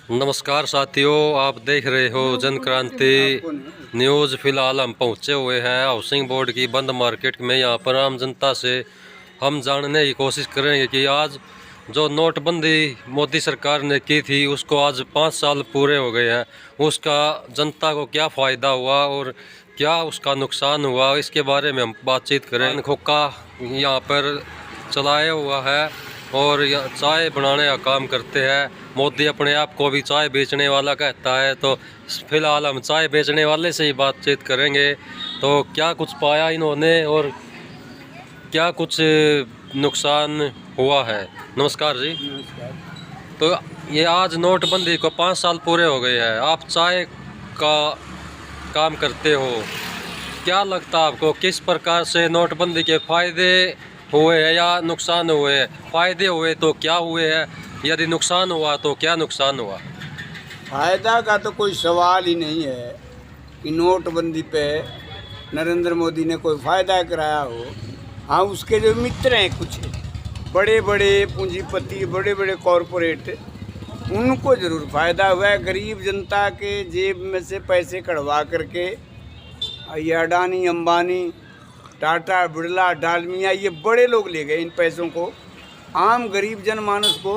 नमस्कार साथियों, आप देख रहे हो जन क्रांति न्यूज़। फिलहाल हम पहुंचे हुए हैं हाउसिंग बोर्ड की बंद मार्केट में। यहां पर आम जनता से हम जानने की कोशिश करेंगे कि आज जो नोटबंदी मोदी सरकार ने की थी उसको आज 5 साल पूरे हो गए हैं, उसका जनता को क्या फ़ायदा हुआ और क्या उसका नुकसान हुआ, इसके बारे में हम बातचीत करें। खोखा यहाँ पर चलाया हुआ है और चाय बनाने का काम करते हैं। मोदी अपने आप को भी चाय बेचने वाला कहता है, तो फिलहाल हम चाय बेचने वाले से ही बातचीत करेंगे। तो क्या कुछ पाया इन्होंने और क्या कुछ नुकसान हुआ है। नमस्कार जी। नमस्कार। तो ये आज नोटबंदी को 5 साल पूरे हो गए हैं, आप चाय का काम करते हो, क्या लगता है आपको किस प्रकार से नोटबंदी के फायदे हुए हैं या नुकसान हुए हैं? फायदे हुए तो क्या हुए हैं, यदि नुकसान हुआ तो क्या नुकसान हुआ? फायदा का तो कोई सवाल ही नहीं है कि नोटबंदी पे नरेंद्र मोदी ने कोई फायदा कराया हो। हाँ, उसके जो मित्र हैं कुछ बड़े बड़े पूंजीपति, बड़े बड़े कॉरपोरेट, उनको ज़रूर फायदा हुआ है। गरीब जनता के जेब में से पैसे कढ़वा करके ये अडानी, अंबानी, टाटा, बिरला, डालमिया, ये बड़े लोग ले गए इन पैसों को। आम गरीब जनमानस को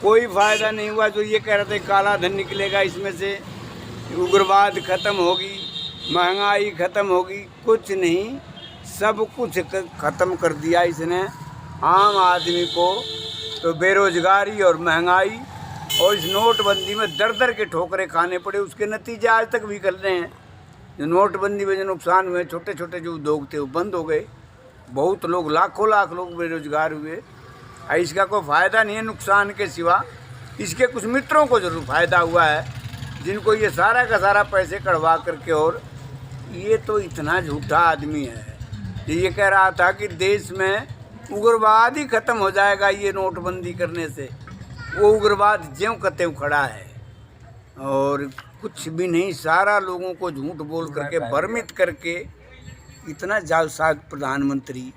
कोई फ़ायदा नहीं हुआ। जो ये कह रहे थे काला धन निकलेगा इसमें से, उग्रवाद ख़त्म होगी, महंगाई ख़त्म होगी, कुछ नहीं, सब कुछ ख़त्म कर दिया इसने। आम आदमी को तो बेरोज़गारी और महंगाई और इस नोटबंदी में दर दर के ठोकरें खाने पड़े। उसके नतीजे आज तक भी निकल रहे हैं। जो नोटबंदी में जो नुकसान हुए, छोटे छोटे जो उद्योग थे वो बंद हो गए, बहुत लोग, लाखों लाख लोग बेरोजगार हुए। इसका कोई फ़ायदा नहीं है नुकसान के सिवा। इसके कुछ मित्रों को ज़रूर फ़ायदा हुआ है, जिनको ये सारा का सारा पैसे कढ़वा करके। और ये तो इतना झूठा आदमी है, ये कह रहा था कि देश में उग्रवाद ही ख़त्म हो जाएगा ये नोटबंदी करने से। वो उग्रवाद ज्यों का त्यों खड़ा है और कुछ भी नहीं। सारा लोगों को झूठ बोल करके, भ्रमित करके, इतना जालसाज प्रधानमंत्री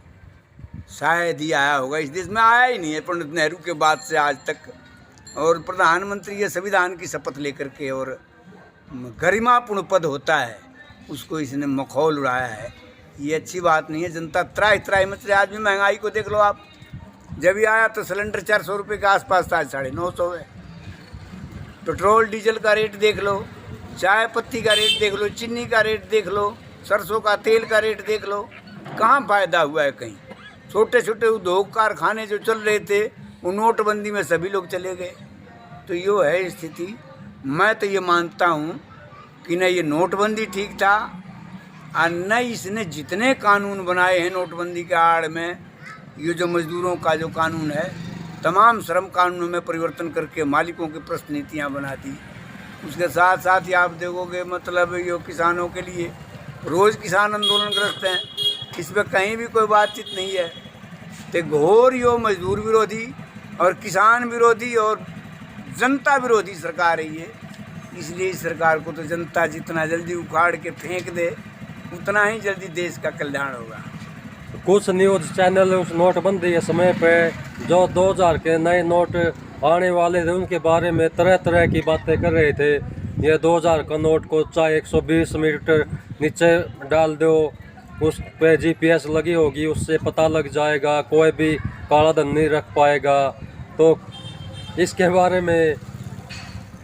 शायद ही आया होगा। इस देश में आया ही नहीं है पंडित नेहरू के बाद से आज तक। और प्रधानमंत्री ये संविधान की शपथ लेकर के और गरिमापूर्ण पद होता है, उसको इसने मखौल उड़ाया है। ये अच्छी बात नहीं है। जनता त्राही त्राही मच रही। आज भी महंगाई को देख लो आप। जब ये आया तो सिलेंडर 400 रुपये के आसपास था, आज 950 है। पेट्रोल डीजल का रेट देख लो, चाय पत्ती का रेट देख लो, चीनी का रेट देख लो, सरसों का तेल का रेट देख लो। कहाँ फ़ायदा हुआ है कहीं? छोटे छोटे उद्योग कारखाने जो चल रहे थे वो नोटबंदी में सभी लोग चले गए। तो यो है स्थिति। मैं तो ये मानता हूँ कि न ये नोटबंदी ठीक था और न इसने जितने कानून बनाए हैं नोटबंदी के आड़ में। ये जो मजदूरों का जो कानून है, तमाम श्रम कानूनों में परिवर्तन करके मालिकों की प्रश्न नीतियाँ बना दी। उसके साथ साथ ही आप देखोगे मतलब ये किसानों के लिए रोज़ किसान आंदोलनग्रस्त हैं, इस पर कहीं भी कोई बातचीत नहीं है। तो घोर यो मजदूर विरोधी और किसान विरोधी और जनता विरोधी सरकार है ये। इसलिए इस सरकार को तो जनता जितना जल्दी उखाड़ के फेंक दे, उतना ही जल्दी देश का कल्याण होगा। कुछ न्यूज़ चैनल उस नोटबंदी के समय पे जो 2000 के नए नोट आने वाले थे उनके बारे में तरह तरह की बातें कर रहे थे। ये 2000 का नोट को चाहे 120 मीटर नीचे डाल दो, उस पे GPS लगी होगी, उससे पता लग जाएगा, कोई भी काला धन नहीं रख पाएगा। तो इसके बारे में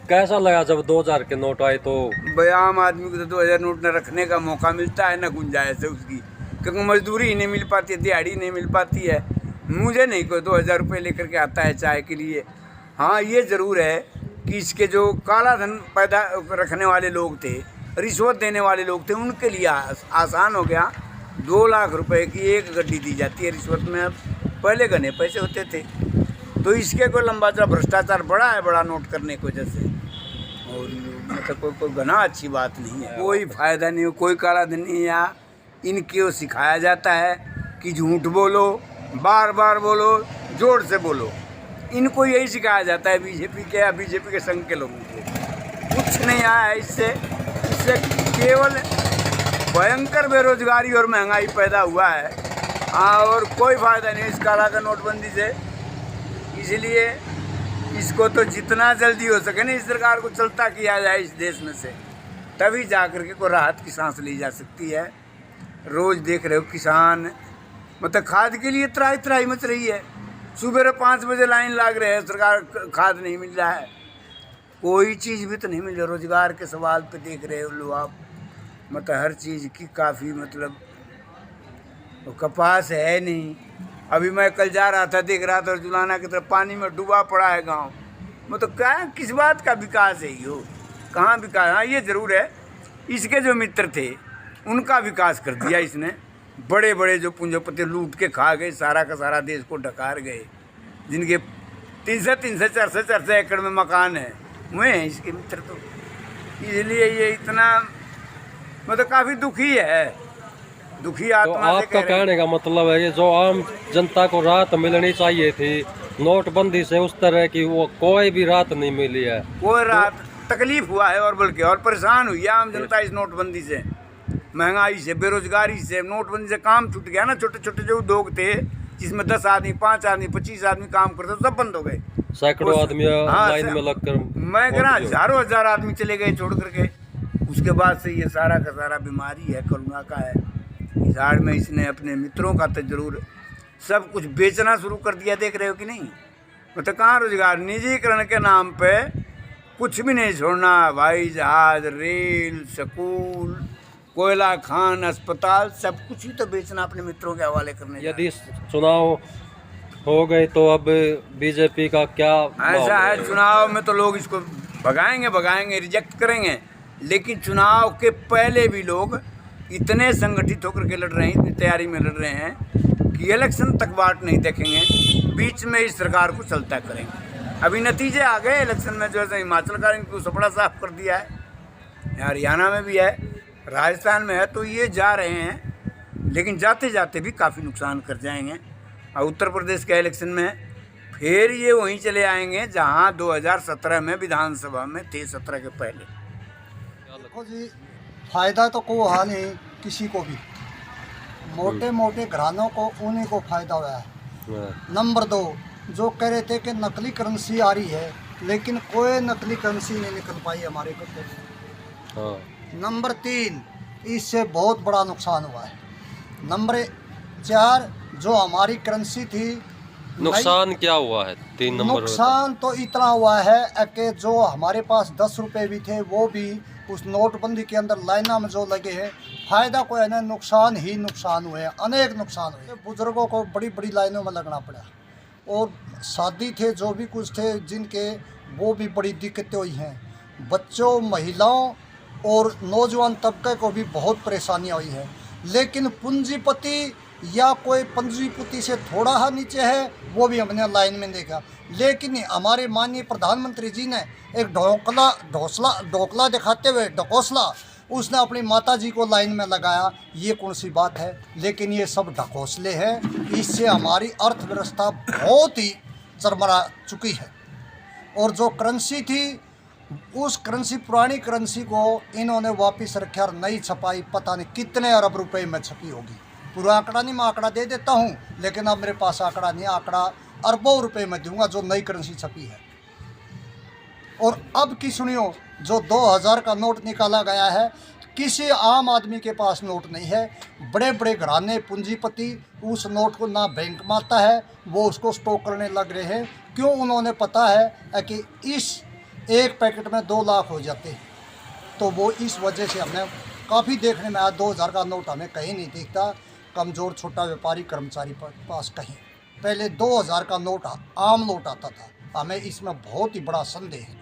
कैसा लगा जब 2000 के नोट आए? तो भाई आम आदमी को तो 2000 नोट न रखने का मौका मिलता है, न गुंजाइश है उसकी, क्योंकि मजदूरी ही नहीं मिल पाती है, दिहाड़ी नहीं मिल पाती है। मुझे नहीं कोई 2000 रुपये लेकर के आता है चाय के लिए। हाँ, ये ज़रूर है कि इसके जो काला धन पैदा रखने वाले लोग थे, रिश्वत देने वाले लोग थे, उनके लिए आसान हो गया। 2 लाख रुपए की एक गड्डी दी जाती है रिश्वत में। अब पहले घने पैसे होते थे। तो इसके कोई लंबा चौड़ा भ्रष्टाचार बड़ा है, बड़ा नोट करने की वजह से। और मतलब कोई घना अच्छी बात नहीं है। कोई फ़ायदा नहीं हो, कोई काला धन नहीं है। यहाँ इनको सिखाया जाता है कि झूठ बोलो, बार बार बोलो, जोर से बोलो। इनको यही सिखाया जाता है बीजेपी के संघ के लोगों को। कुछ नहीं आया है इससे केवल भयंकर बेरोजगारी और महंगाई पैदा हुआ है। और कोई फ़ायदा नहीं इस काला का नोटबंदी से। इसलिए इसको तो जितना जल्दी हो सके ना इस सरकार को चलता किया जाए इस देश में से, तभी जा कर के कोई राहत की सांस ली जा सकती है। रोज़ देख रहे हो किसान मतलब खाद के लिए त्राही त्राही मच रही है। सुबह 5 बजे लाइन लाग रहे हैं, सरकार खाद नहीं मिल रहा है, कोई चीज़ भी तो नहीं मिल रही। रोजगार के सवाल पे देख रहे हो लो आप, मतलब हर चीज़ की काफ़ी मतलब तो कपास है नहीं। अभी मैं कल जा रहा था, देख रहा था जुलाना की तरफ पानी में डूबा पड़ा है गांव। मतलब क्या किस बात का विकास है यो, कहाँ विकास। हाँ ये ज़रूर है, इसके जो मित्र थे उनका विकास कर दिया इसने। बड़े बड़े जो पूंजीपति लूट के खा गए, सारा का सारा देश को ढकार गए, जिनके 300 400 एकड़ में मकान है, हुए हैं इसके मित्र। तो इसलिए ये इतना मतलब काफ़ी दुखी है, दुखी तो आत्मा से आपका कह रहे हैं। कहने का मतलब है कि जो आम जनता को राहत मिलनी चाहिए थी नोटबंदी से, उस तरह की वो कोई भी राहत नहीं मिली है। कोई रात तकलीफ हुआ है और बल्कि और परेशान हुई है आम जनता इस नोटबंदी से, महंगाई से, बेरोजगारी से। नोटबंदी से काम छूट गया ना, छोटे छोटे जो उद्योग थे जिसमें 10 आदमी 5 आदमी 25 आदमी काम करते सब बंद हो गए। सैकड़ों आदमी हाँ, लाइन में लगकर मैं कह रहा हजारों हजार आदमी चले गए छोड़ करके। उसके बाद से ये सारा का सारा बीमारी है, कोरोना का है। इस आड़ में इसने अपने मित्रों का तो जरूर सब कुछ बेचना शुरू कर दिया, देख रहे हो कि नहीं। मतलब कहाँ रोजगार, निजीकरण के नाम पे कुछ भी नहीं छोड़ना। हवाई जहाज, रेल, स्कूल, कोयला खान, अस्पताल, सब कुछ ही तो बेचना अपने मित्रों के हवाले करने। यदि चुनाव हो गए तो अब बीजेपी का क्या ऐसा है, चुनाव में तो लोग इसको भगाएंगे, रिजेक्ट करेंगे। लेकिन चुनाव के पहले भी लोग इतने संगठित होकर के लड़ रहे हैं, इतनी तैयारी में लड़ रहे हैं कि इलेक्शन तक बात नहीं देखेंगे, बीच में इस सरकार को चलता करेंगे। अभी नतीजे आ गए इलेक्शन में, जो है हिमाचल का इनको सपड़ा साफ कर दिया है, हरियाणा में भी है, राजस्थान में है। तो ये जा रहे हैं, लेकिन जाते जाते भी काफ़ी नुकसान कर जाएंगे। और उत्तर प्रदेश के इलेक्शन में फिर ये वहीं चले आएंगे जहां 2017 में विधानसभा में थे, 17 के पहले। देखो जी, फ़ायदा तो कोई हाल नहीं किसी को भी, मोटे मोटे घरानों को उन्हीं को फ़ायदा हुआ है। नंबर 2, जो कह रहे थे कि नकली करेंसी आ रही है, लेकिन कोई नकली करेंसी नहीं निकल पाई हमारे को। नंबर 3, इससे बहुत बड़ा नुकसान हुआ है। नंबर 4, जो हमारी करेंसी थी, नुकसान क्या हुआ है? 3 नंबर नुकसान तो इतना हुआ है कि जो हमारे पास 10 रुपये भी थे वो भी उस नोटबंदी के अंदर लाइना में जो लगे हैं, फ़ायदा कोई नहीं, नुकसान ही नुकसान हुए, अनेक नुकसान हुए। बुज़ुर्गों को बड़ी बड़ी लाइनों में लगना पड़ा, और शादी थे जो भी कुछ थे जिनके, वो भी बड़ी दिक्कतें हुई हैं। बच्चों, महिलाओं और नौजवान तबके को भी बहुत परेशानियाँ हुई हैं। लेकिन पूंजीपति या कोई पूंजीपति से थोड़ा हा नीचे है, वो भी हमने लाइन में देखा। लेकिन हमारे माननीय प्रधानमंत्री जी ने एक ढोकला दिखाते हुए, ढकोसला, उसने अपनी माता जी को लाइन में लगाया। ये कौन सी बात है? लेकिन ये सब ढकोसले हैं। इससे हमारी अर्थव्यवस्था बहुत ही चरमरा चुकी है। और जो करेंसी थी, उस करेंसी, पुरानी करेंसी को इन्होंने वापस रखा और नई छपाई, पता नहीं कितने अरब रुपए में छपी होगी। पूरा आंकड़ा नहीं, मैं आंकड़ा दे देता हूँ, लेकिन अब मेरे पास आंकड़ा नहीं, आंकड़ा अरबों रुपए में दूंगा जो नई करेंसी छपी है। और अब की सुनियो, जो 2000 का नोट निकाला गया है, किसी आम आदमी के पास नोट नहीं है। बड़े बड़े घराने, पूंजीपति उस नोट को ना बैंक में आता है, वो उसको स्टॉक करने लग रहे हैं। क्यों? उन्होंने पता है कि इस एक पैकेट में 2 लाख हो जाते, तो वो इस वजह से हमें काफ़ी देखने में आया। 2000 का नोट हमें कहीं नहीं दिखता, कमज़ोर छोटा व्यापारी कर्मचारी पास कहीं। पहले 2000 का नोट आम नोट आता था। हमें इसमें बहुत ही बड़ा संदेह है।